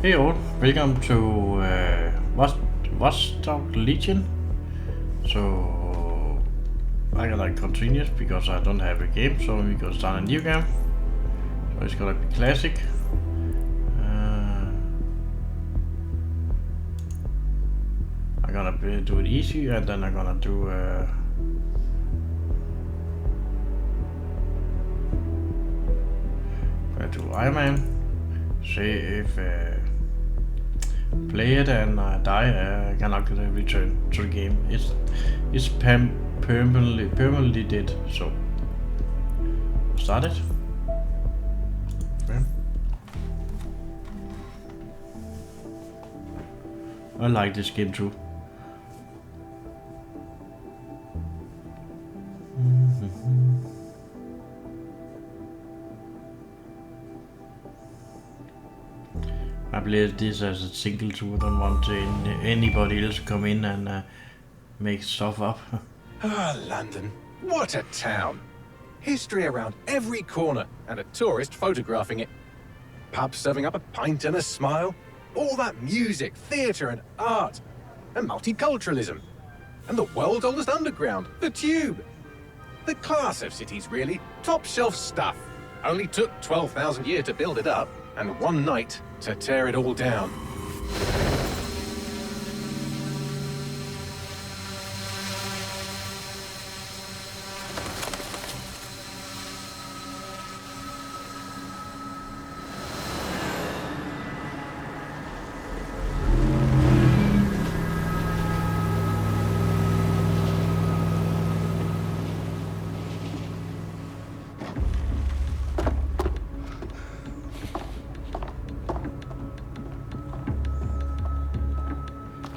Hey all, welcome to Watchdog Legion. So I'm gonna continue because I don't have a game, so we're gonna start a new game. So it's gonna be classic. I'm gonna do it easy, and then I'm gonna do Iron Man. See if play it and die, I cannot return to the game. It's permanently dead. So start it. Okay. I like this game too. I played this as a single too. I don't want anybody else to come in and make stuff up. Ah, London. What a town. History around every corner and a tourist photographing it. Pubs serving up a pint and a smile. All that music, theatre and art. And multiculturalism. And the world's oldest underground, the Tube. The class of cities, really. Top shelf stuff. Only took 12,000 years to build it up, and one night to tear it all down.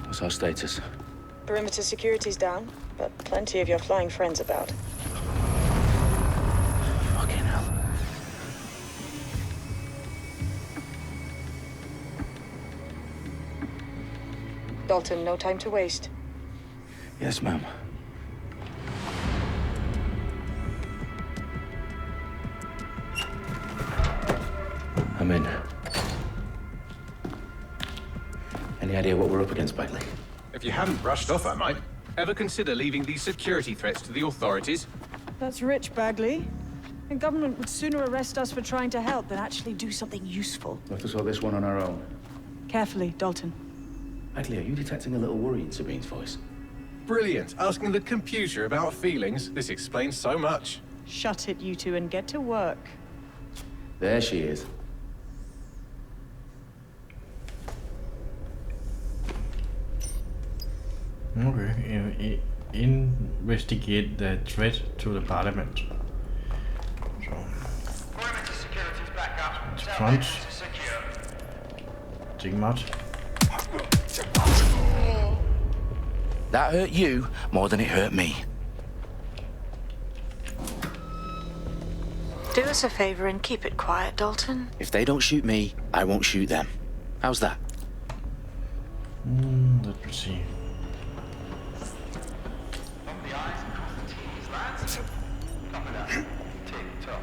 What's our status? Perimeter security's down, but plenty of your flying friends about. Fucking hell. Dalton, no time to waste. Yes, ma'am. I'm in. Any idea what we're up against, Bagley? If you hadn't brushed off, I might. Ever consider leaving these security threats to the authorities? That's rich, Bagley. The government would sooner arrest us for trying to help than actually do something useful. We'll have to sort this one on our own. Carefully, Dalton. Bagley, are you detecting a little worry in Sabine's voice? Brilliant. Asking the computer about feelings. This explains so much. Shut it, you two, and get to work. There she is. Okay, investigate the threat to the parliament. So, Perimeter security's back up. front. Take much. That hurt you more than it hurt me. Do us a favor and keep it quiet, Dalton. If they don't shoot me, I won't shoot them. How's that? Let me see. On the eyes and cross the T's, lads. Copy that. Tick-tock.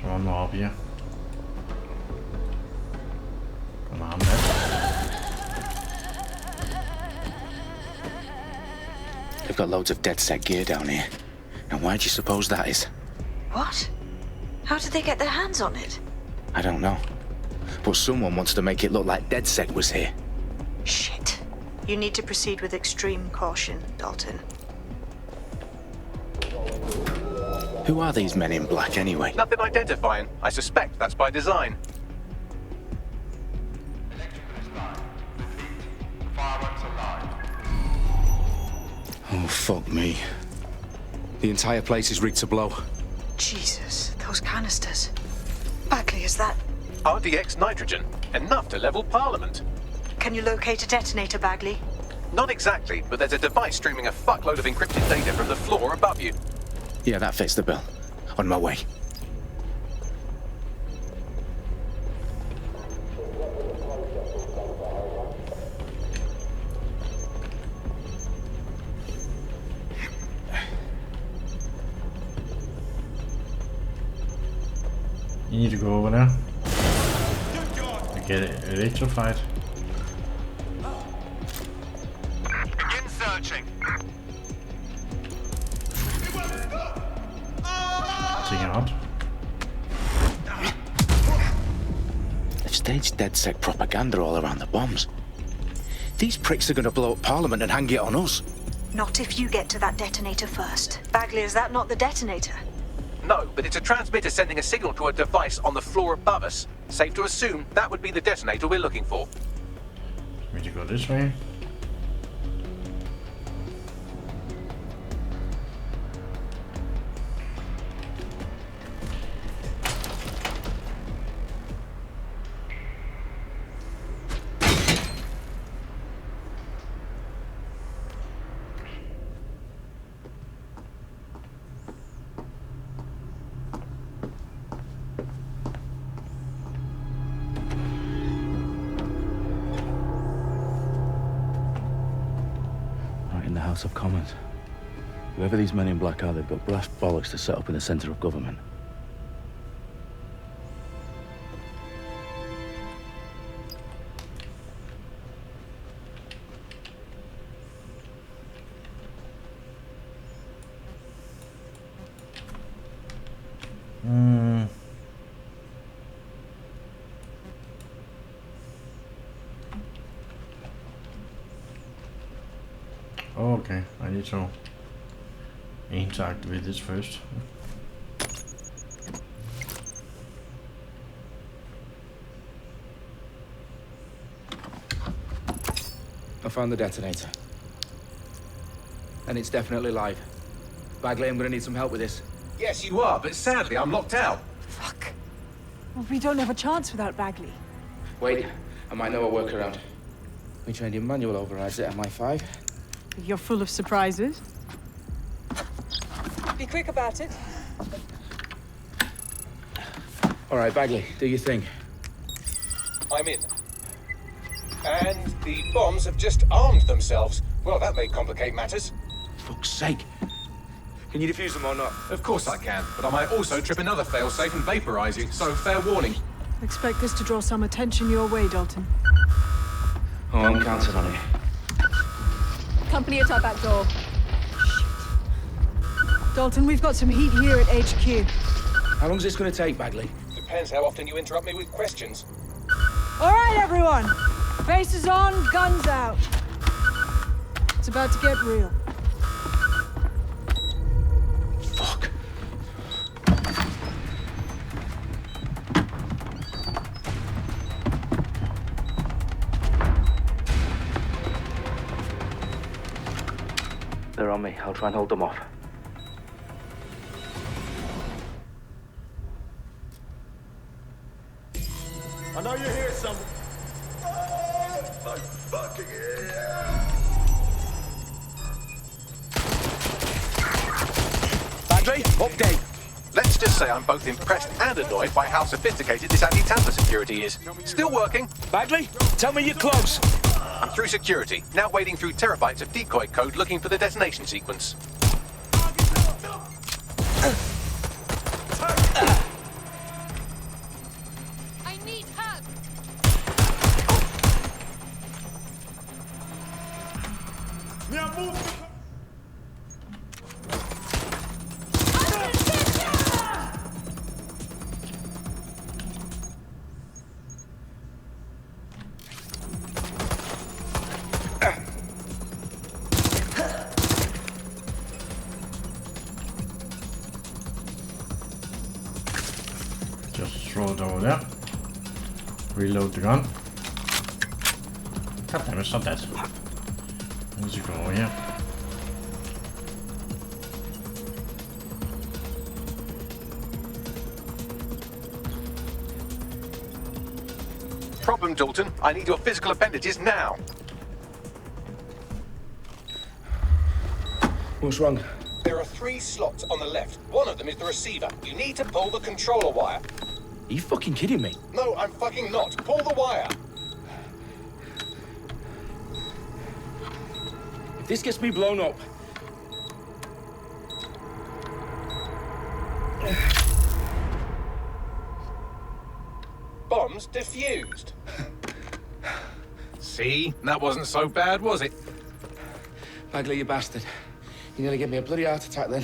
One more up here. Gonna harm that. They've got loads of Dedsec gear down here. And why do you suppose that is? What? How did they get their hands on it? I don't know. But someone wants to make it look like Dedsec was here. Shit. You need to proceed with extreme caution, Dalton. Who are these men in black anyway? Nothing identifying. I suspect that's by design. Electrical is live. Repeat. Fire Oh, fuck me. The entire place is rigged to blow. Jesus, those canisters. Bagley, is that... RDX nitrogen, enough to level Parliament. Can you locate a detonator, Bagley? Not exactly, but there's a device streaming a fuckload of encrypted data from the floor above you. Yeah, that fits the bill. On my way. You need to go over there. I get it electrified. Begin searching. Take it out. They've staged Dedsec propaganda all around the bombs. These pricks are gonna blow up Parliament and hang it on us. Not if you get to that detonator first. Bagley, is that not the detonator? No, but it's a transmitter sending a signal to a device on the floor above us. Safe to assume that would be the detonator we're looking for. We need to go this way. Right in the House of Commons. Whoever these men in black are, they've got brass bollocks to set up in the centre of government. Oh, okay, I need to interact with this first. I found the detonator. And it's definitely live. Bagley, I'm gonna need some help with this. Yes, you are, but sadly I'm locked out. Fuck. Well, we don't have a chance without Bagley. Wait, I might know a workaround. We trained in manual overrides at MI5. You're full of surprises. Be quick about it. All right, Bagley, do your thing. I'm in. And the bombs have just armed themselves. Well, that may complicate matters. Fuck's sake. Can you defuse them or not? Of course I can, but I might also trip another failsafe and vaporize you, so fair warning. Expect this to draw some attention your way, Dalton. Oh, I'm counting on it. Company at our back door. Shit. Dalton, we've got some heat here at HQ. How long's this gonna take, Bagley? Depends how often you interrupt me with questions. All right, everyone. Faces on, guns out. It's about to get real. Fuck. They're on me. I'll try and hold them off. I know you're here somewhere. Oh, my fucking ear! Bagley, update. Let's just say I'm both impressed and annoyed by how sophisticated this anti-tamper security is. Still working. Bagley, tell me you're close. I'm through security, now wading through terabytes of decoy code looking for the detonation sequence. I need help! Just throw it over there. Reload the gun. God damn, it's not dead. Let's go over here. problem, Dalton. I need your physical appendages now. What's wrong? There are 3 slots on the left. One of them is the receiver. You need to pull the controller wire. Are you fucking kidding me? No, I'm fucking not. Pull the wire. If this gets me blown up... Bombs defused. See? That wasn't so bad, was it? Bagley, you bastard. You nearly gave me a bloody heart attack then.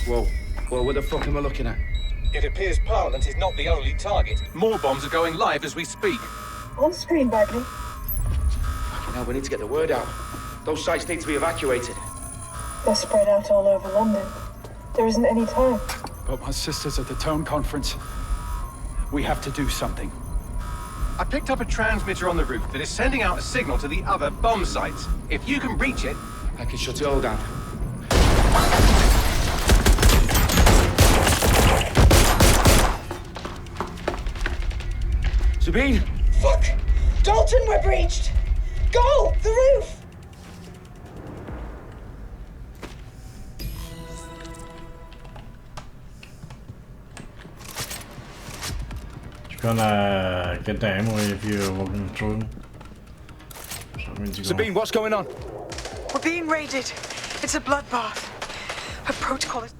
Whoa, what the fuck am I looking at? It appears Parliament is not the only target. More bombs are going live as we speak. On screen, Bagley. Fucking hell, we need to get the word out. Those sites need to be evacuated. They're spread out all over London. There isn't any time. But my sister's at the Tone Conference. We have to do something. I picked up a transmitter on the roof that is sending out a signal to the other bomb sites. If you can reach it... I can shut it all down. Sabine? Fuck! Dalton, we're breached! Go! The roof! You're gonna get the ammo if you're walking through. So means you Sabine, what's going on? We're being raided. It's a bloodbath. Her protocol is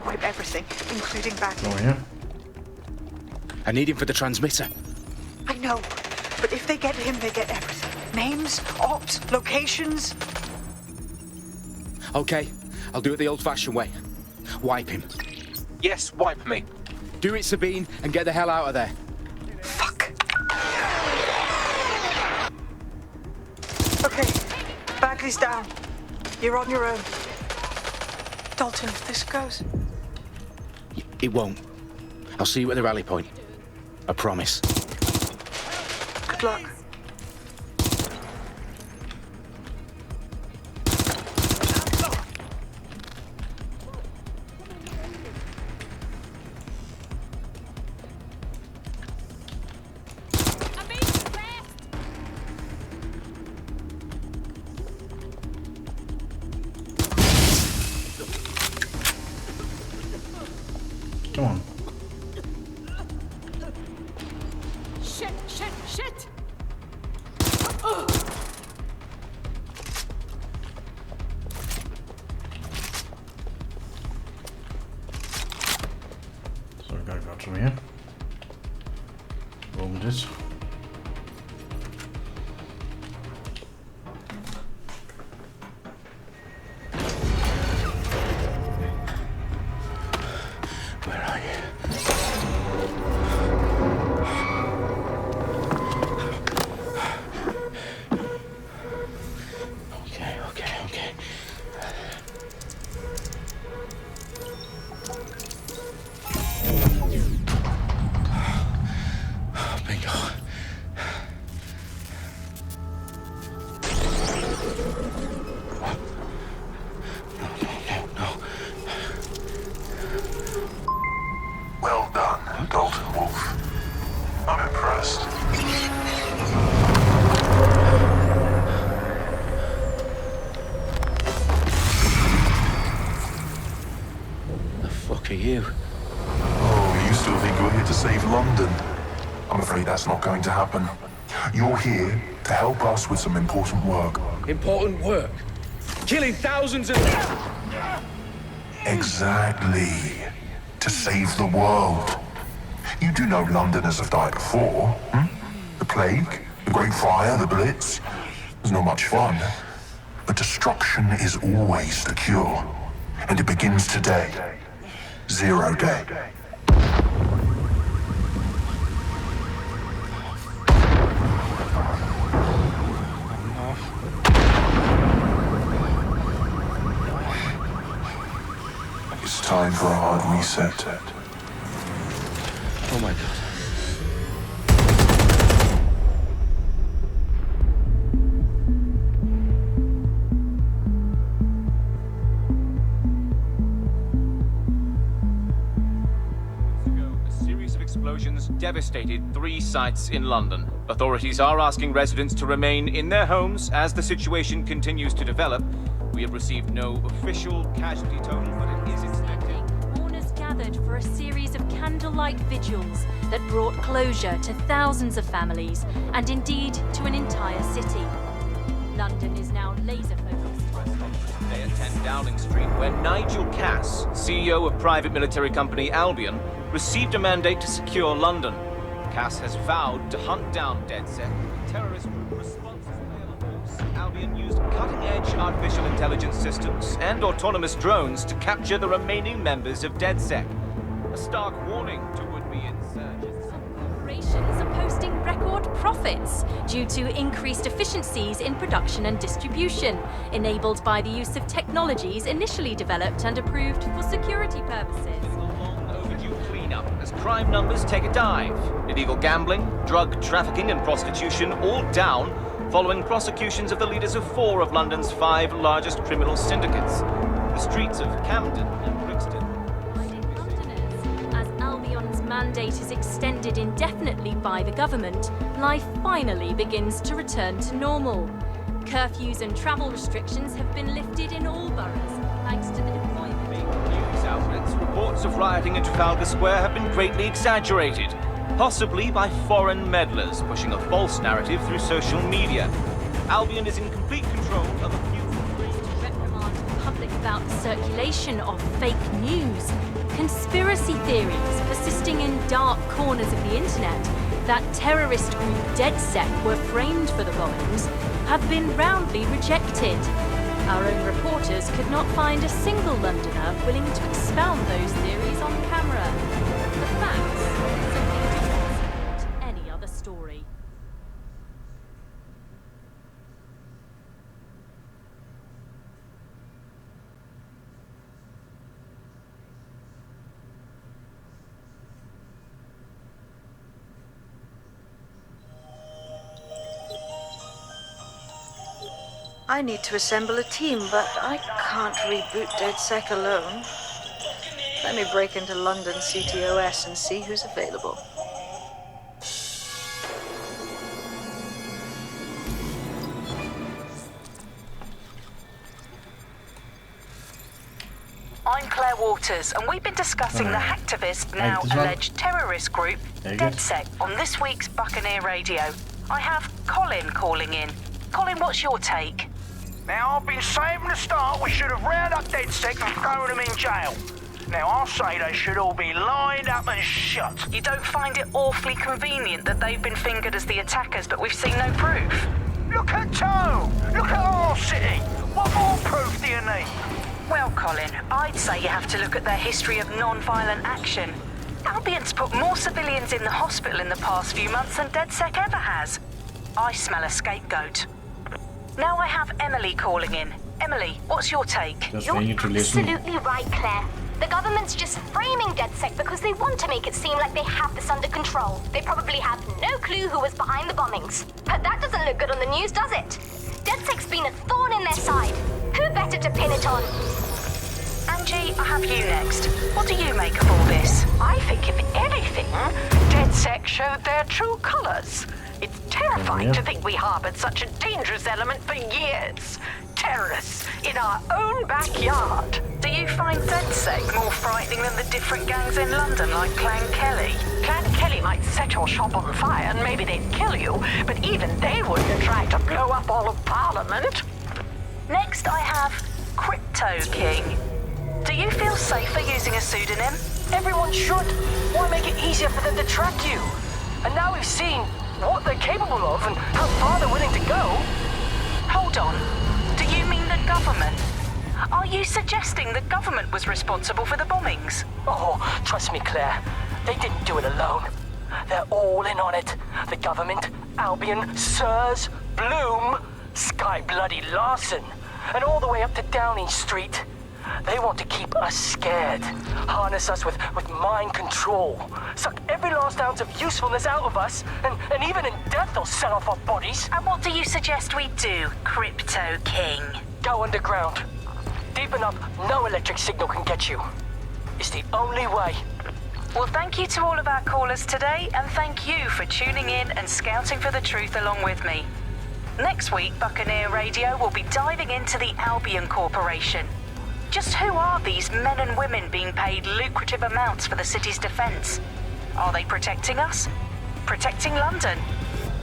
wipe everything, including Bagley. go here. I need him for the transmitter. I know, but if they get him, they get everything. Names, ops, locations. Okay, I'll do it the old-fashioned way. Wipe him. Yes, wipe me. Do it, Sabine, and get the hell out of there. Fuck. Okay, Bagley's down. You're on your own. Dalton, if this goes... It won't. I'll see you at the rally point. I promise. Good luck. Come on. Shit! So we gotta go through here. Open this. Where are you? Okay. Bingo. No. Well done, Dalton Wolf. I'm impressed. The fuck are you? Oh, you still think you're here to save London? I'm afraid that's not going to happen. You're here to help us with some important work. Important work. Killing thousands of... Exactly. To save the world. You do know Londoners have died before, hmm? The Plague, the Great Fire, the Blitz. It's not much fun. But destruction is always the cure. And it begins today. 0 day. It's time for a hard reset. Oh my god. explosions devastated 3 sites in London. Authorities are asking residents to remain in their homes as the situation continues to develop. We have received no official casualty total, but it is expected. Mourners gathered for a series of candlelight vigils that brought closure to thousands of families and indeed to an entire city. London is now laser-focused. Today at 10 Downing Street, where Nigel Cass, CEO of private military company Albion, received a mandate to secure London. Cass has vowed to hunt down Dedsec, a terrorist group responsible for Albion used cutting-edge artificial intelligence systems and autonomous drones to capture the remaining members of Dedsec. A stark warning to would-be insurgents. Corporations are posting record profits due to increased efficiencies in production and distribution, enabled by the use of technologies initially developed and approved for security purposes. Overdue cleanup as crime numbers take a dive. Illegal gambling, drug trafficking and prostitution all down following prosecutions of the leaders of 4 of London's 5 largest criminal syndicates. The streets of Camden and Brixton. As Albion's mandate is extended indefinitely by the government, life finally begins to return to normal. Curfews and travel restrictions have been lifted in all boroughs, thanks to the deployment. News outlets, reports of rioting in Trafalgar Square have been greatly exaggerated, possibly by foreign meddlers pushing a false narrative through social media. Albion is in complete control of a few... reprimand the public about the circulation of fake news. Conspiracy theories persisting in dark corners of the internet that terrorist group Dedsec were framed for the bombings have been roundly rejected. Our own reporters could not find a single Londoner willing to expound those theories on camera. The facts simply do not support any other story. I need to assemble a team, but I can't reboot Dedsec alone. Let me break into London CTOS and see who's available. I'm Claire Waters, and we've been discussing the hacktivist, now alleged terrorist group, Dedsec, on this week's Buccaneer Radio. I have Colin calling in. Colin, what's your take? Now, I've been saying from the start we should have rounded up Dedsec and thrown them in jail. Now, I'll say they should all be lined up and shot. You don't find it awfully convenient that they've been fingered as the attackers, but we've seen no proof? Look at Toe! Look at our city! What more proof do you need? Well, Colin, I'd say you have to look at their history of non-violent action. Albion's put more civilians in the hospital in the past few months than Dedsec ever has. I smell a scapegoat. Now I have Emily calling in. Emily, what's your take? You're absolutely right, Claire. The government's just framing Dedsec because they want to make it seem like they have this under control. They probably have no clue who was behind the bombings. But that doesn't look good on the news, does it? Dedsec's been a thorn in their side. Who better to pin it on? Angie, I have you next. What do you make of all this? I think, if anything, Dedsec showed their true colors. It's terrifying to think we harbored such a dangerous element for years. Terrorists in our own backyard. Do you find Dedsec more frightening than the different gangs in London, like Clan Kelly? Clan Kelly might set your shop on fire and maybe they'd kill you, but even they wouldn't try to blow up all of Parliament. Next, I have Crypto King. Do you feel safer using a pseudonym? Everyone should. Why make it easier for them to track you? And now we've seen what they're capable of and how far they're willing to go. Hold on. Do you mean the government? Are you suggesting the government was responsible for the bombings? Oh, trust me, Claire. They didn't do it alone. They're all in on it. The government, Albion, Sirs, Bloom, Sky Bloody Larson, and all the way up to Downing Street. They want to keep us scared, harness us with mind control, suck every last ounce of usefulness out of us, and even in death they'll sell off our bodies. And what do you suggest we do, Crypto King? Go underground. Deep enough, no electric signal can get you. It's the only way. Well, thank you to all of our callers today, and thank you for tuning in and scouting for the truth along with me. Next week, Buccaneer Radio will be diving into the Albion Corporation. Just who are these men and women being paid lucrative amounts for the city's defense? Are they protecting us? Protecting London?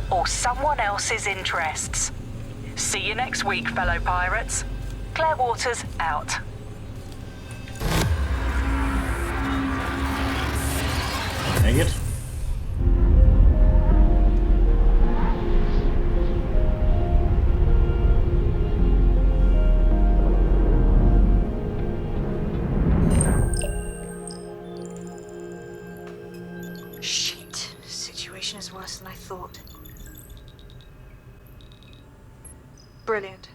Or someone else's interests? See you next week, fellow pirates. Claire Waters out. Dang it. Shit. Situation is worse than I thought. Brilliant.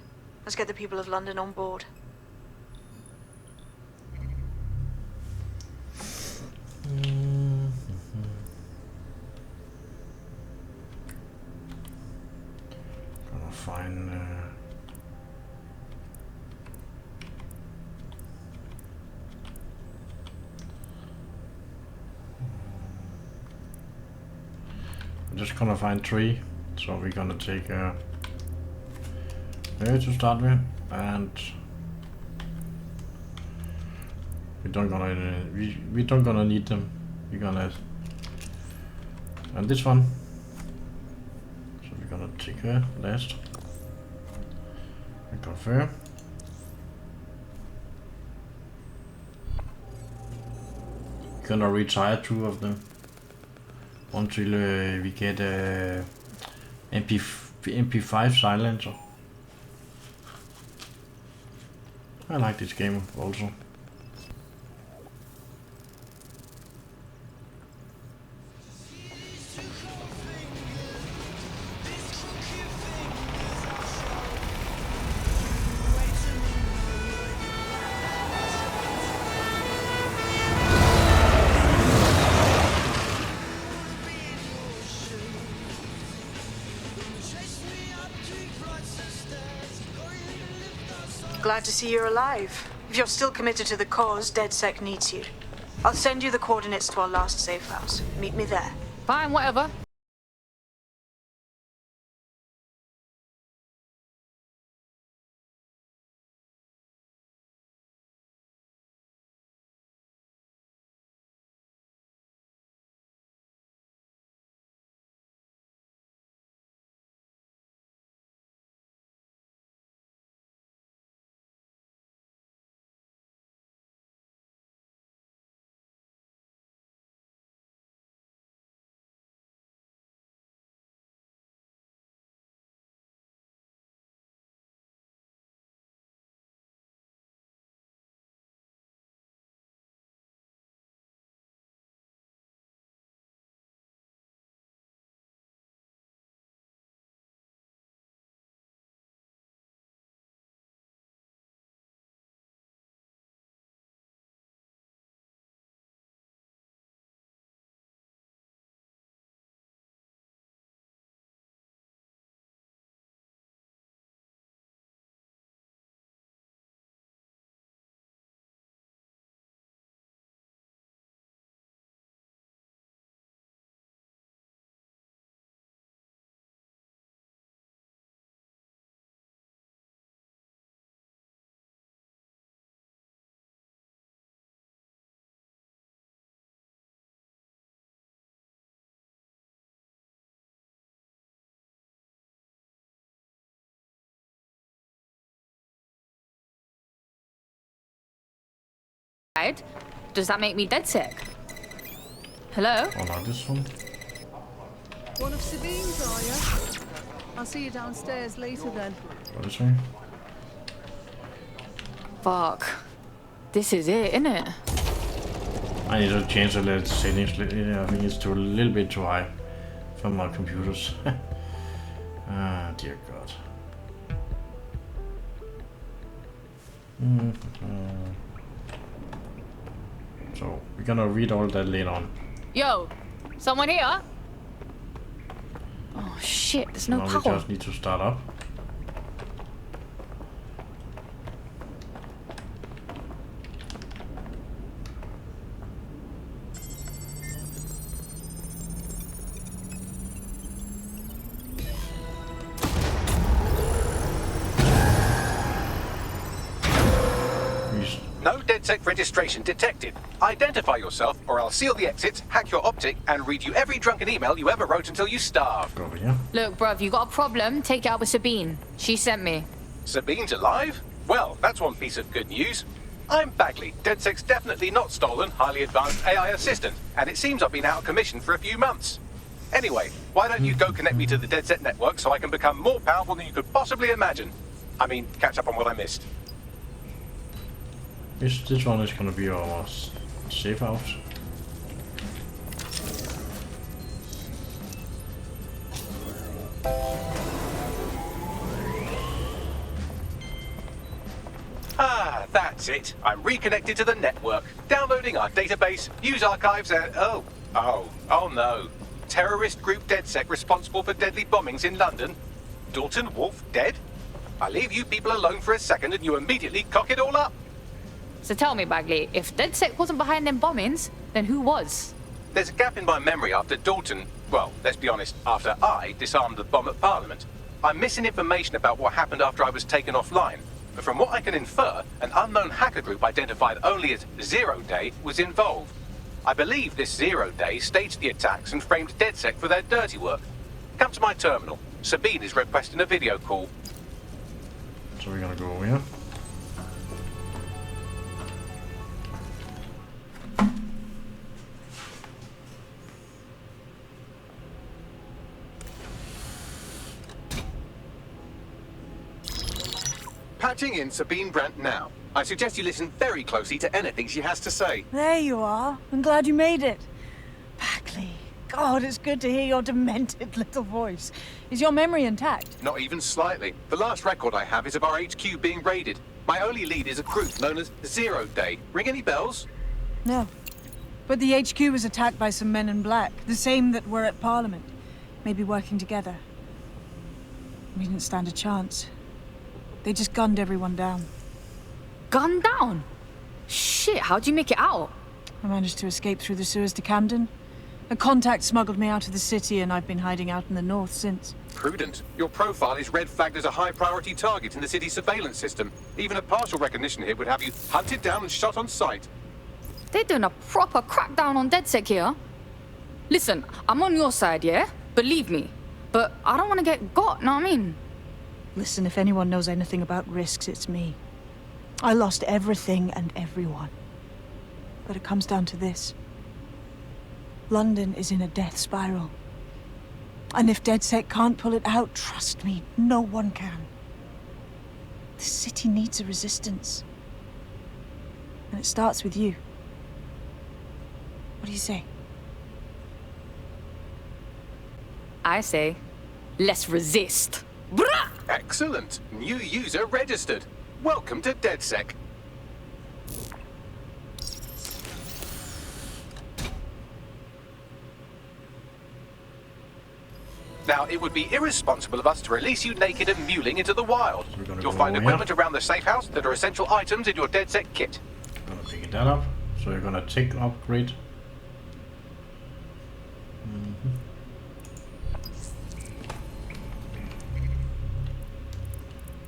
Let's get the people of London on board. Gonna find I'm just gonna find 3, so we're gonna take there to start with, and we don't gonna need them. We're gonna, and this one, so we're gonna take her last and confirm. We're gonna retire 2 of them until we get a MP5 silencer. I like this game also. Glad to see you're alive. If you're still committed to the cause, Dedsec needs you. I'll send you the coordinates to our last safe house. Meet me there. Fine, whatever. Does that make me Dedsec? Hello? Oh, not this one. One of Sabine's, are you? I'll see you downstairs later then. What is it? Fuck. This is it, isn't it? I need to change the settings. I think it's a little bit too high for my computers. Ah, dear God. So we're gonna read all that later on. Yo, someone here? Oh shit, there's no now power. we just need to start up. Dedsec registration detected. Identify yourself, or I'll seal the exits, hack your optic, and read you every drunken email you ever wrote until you starve. Go over here. Look, bruv, you got a problem? Take it out with Sabine. She sent me. Sabine's alive? Well, that's one piece of good news. I'm Bagley, Dedsec's definitely not stolen, highly advanced AI assistant, and it seems I've been out of commission for a few months. Anyway, why don't you go connect me to the Dedsec network so I can become more powerful than you could possibly imagine? I mean, catch up on what I missed. This one is gonna be our safe house. Ah, that's it. I'm reconnected to the network. Downloading our database, use archives and... Oh no. Terrorist group Dedsec responsible for deadly bombings in London. Dalton Wolf dead? I leave you people alone for a second and you immediately cock it all up. So tell me, Bagley, if Dedsec wasn't behind them bombings, then who was? There's a gap in my memory after Dalton... Well, let's be honest, after I disarmed the bomb at Parliament. I'm missing information about what happened after I was taken offline. But from what I can infer, an unknown hacker group identified only as Zero Day was involved. I believe this Zero Day staged the attacks and framed Dedsec for their dirty work. Come to my terminal. Sabine is requesting a video call. So we're gonna go over here. Patching in Sabine Brandt now. I suggest you listen very closely to anything she has to say. There you are. I'm glad you made it. Bagley. God, it's good to hear your demented little voice. Is your memory intact? Not even slightly. The last record I have is of our HQ being raided. My only lead is a group known as Zero Day. Ring any bells? No. But the HQ was attacked by some men in black, the same that were at Parliament. Maybe working together. We didn't stand a chance. They just gunned everyone down. Gunned down? Shit, how'd you make it out? I managed to escape through the sewers to Camden. A contact smuggled me out of the city, and I've been hiding out in the north since. Prudent. Your profile is red flagged as a high-priority target in the city's surveillance system. Even a partial recognition here would have you hunted down and shot on sight. They're doing a proper crackdown on Dedsec here. Listen, I'm on your side, yeah? Believe me. But I don't want to get got, know what I mean? Listen, if anyone knows anything about risks, it's me. I lost everything and everyone. But it comes down to this. London is in a death spiral. And if Dedsec can't pull it out, trust me, no one can. This city needs a resistance. And it starts with you. What do you say? I say, let's resist. Brah! Excellent. New user registered. Welcome to Dedsec. Now, it would be irresponsible of us to release you naked and mewling into the wild. You'll find equipment around the safe house that are essential items in your Dedsec kit. Gonna pick that up. So you're gonna take upgrade.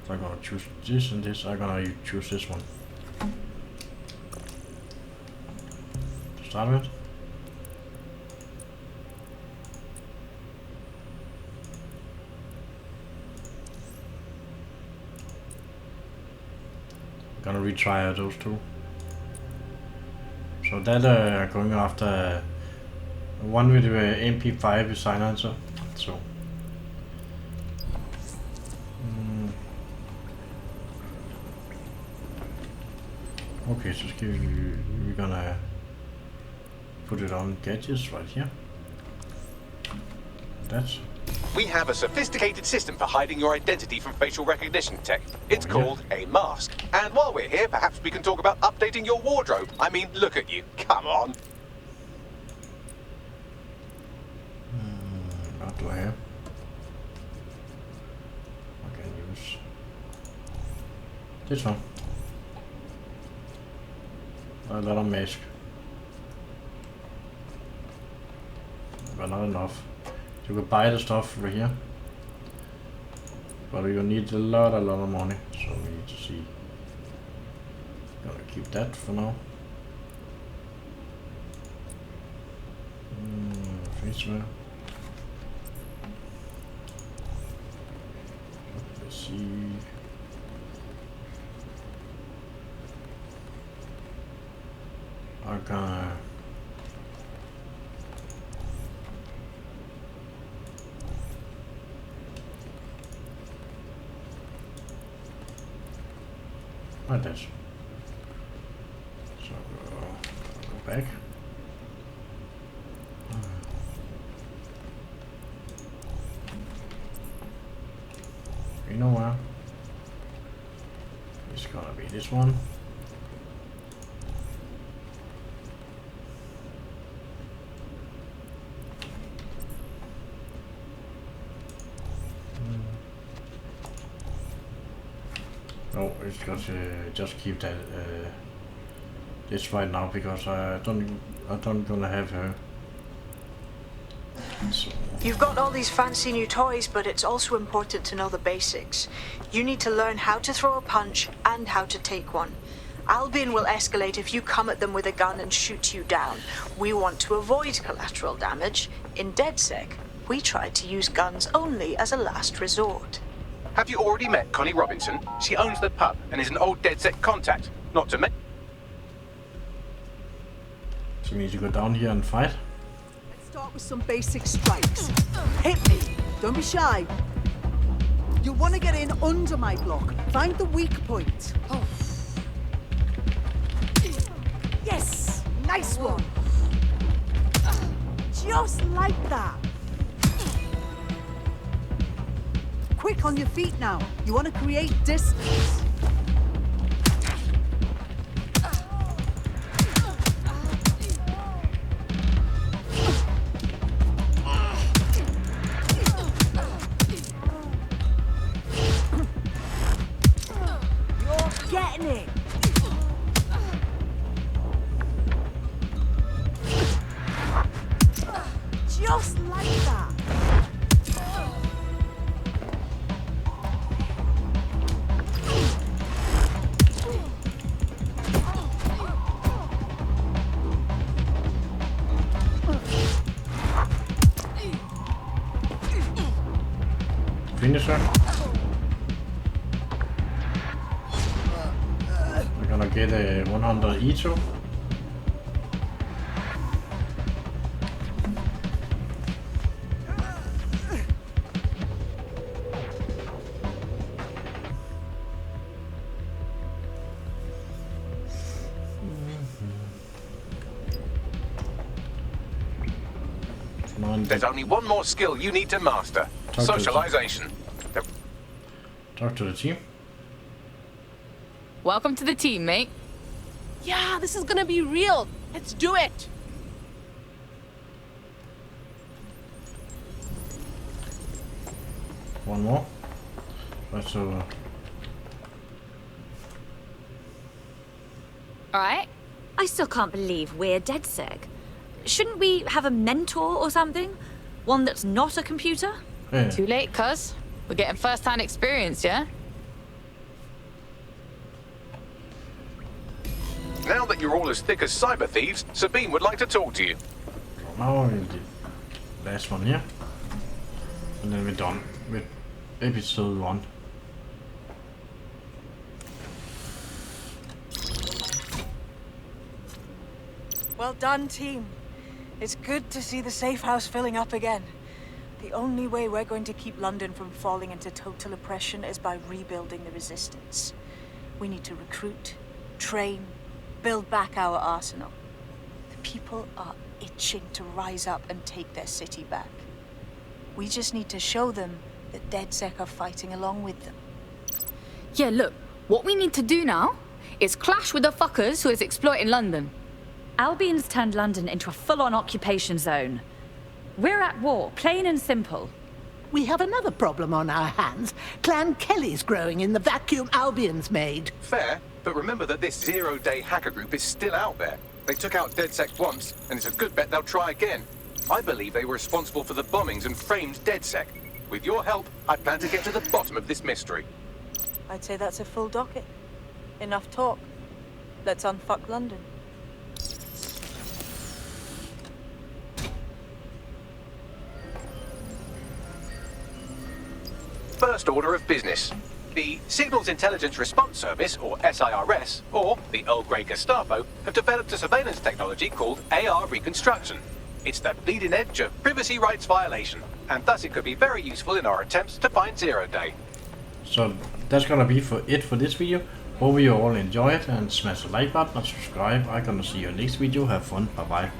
So I'm gonna choose this and this. I'm gonna choose this one. To start with. Gonna retry those two. So that going after one with the MP5 is silencer. So okay, so we're gonna put it on gadgets right here. That's. We have a sophisticated system for hiding your identity from facial recognition tech. It's called a mask. And while we're here, perhaps we can talk about updating your wardrobe. I mean, look at you. Come on. What do I have? I can use this one. A lot of mask. But not enough. You can buy the stuff over here, but you need a lot of money, so we need to see. Gonna keep that for now. Freezer. Let's see. I'm gonna like this. So go back. You know what? It's gonna be this one. No, it's just keep that this right now because I don't gonna have her. So. You've got all these fancy new toys, but it's also important to know the basics. You need to learn how to throw a punch and how to take one. Albion will escalate if you come at them with a gun and shoot you down. We want to avoid collateral damage. In Dedsec, we tried to use guns only as a last resort. Have you already met Connie Robinson? She owns the pub and is an old Dedsec contact. Not to me. So we need to go down here and fight. Let's start with some basic strikes. Hit me. Don't be shy. You'll want to get in under my block. Find the weak point. Oh. Yes! Nice one! Just like that. Quick on your feet now. You want to create distance. You're getting it. Just like that. Finisher. We're gonna get a 100 E2. There's only one more skill you need to master. Socialization. Talk to the team. Welcome to the team, mate. Yeah, this is gonna be real. Let's do it. One more. Right, so Alright. I still can't believe we're Dedsec. Shouldn't we have a mentor or something? One that's not a computer? Yeah. Too late, cuz. We're getting first-hand experience, yeah? Now that you're all as thick as cyber thieves, Sabine would like to talk to you. Now we'll do last one here. And then we're done with episode 1. Well done, team. It's good to see the safe house filling up again. The only way we're going to keep London from falling into total oppression is by rebuilding the resistance. We need to recruit, train, build back our arsenal. The people are itching to rise up and take their city back. We just need to show them that Dedsec are fighting along with them. Yeah, look, what we need to do now is clash with the fuckers who is exploiting London. Albion's turned London into a full-on occupation zone. We're at war, plain and simple. We have another problem on our hands. Clan Kelly's growing in the vacuum Albion's made. Fair, but remember that this zero-day hacker group is still out there. They took out Dedsec once, and it's a good bet they'll try again. I believe they were responsible for the bombings and framed Dedsec. With your help, I plan to get to the bottom of this mystery. I'd say that's a full docket. Enough talk. Let's unfuck London. First order of business. The Signals Intelligence Response Service, or SIRS, or the Old Grey Gestapo, have developed a surveillance technology called AR Reconstruction. It's the bleeding edge of privacy rights violation, and thus it could be very useful in our attempts to find Zero Day. So that's gonna be it for this video. Hope you all enjoy it and smash the like button and subscribe. I'm gonna see you next video. Have fun. Bye bye.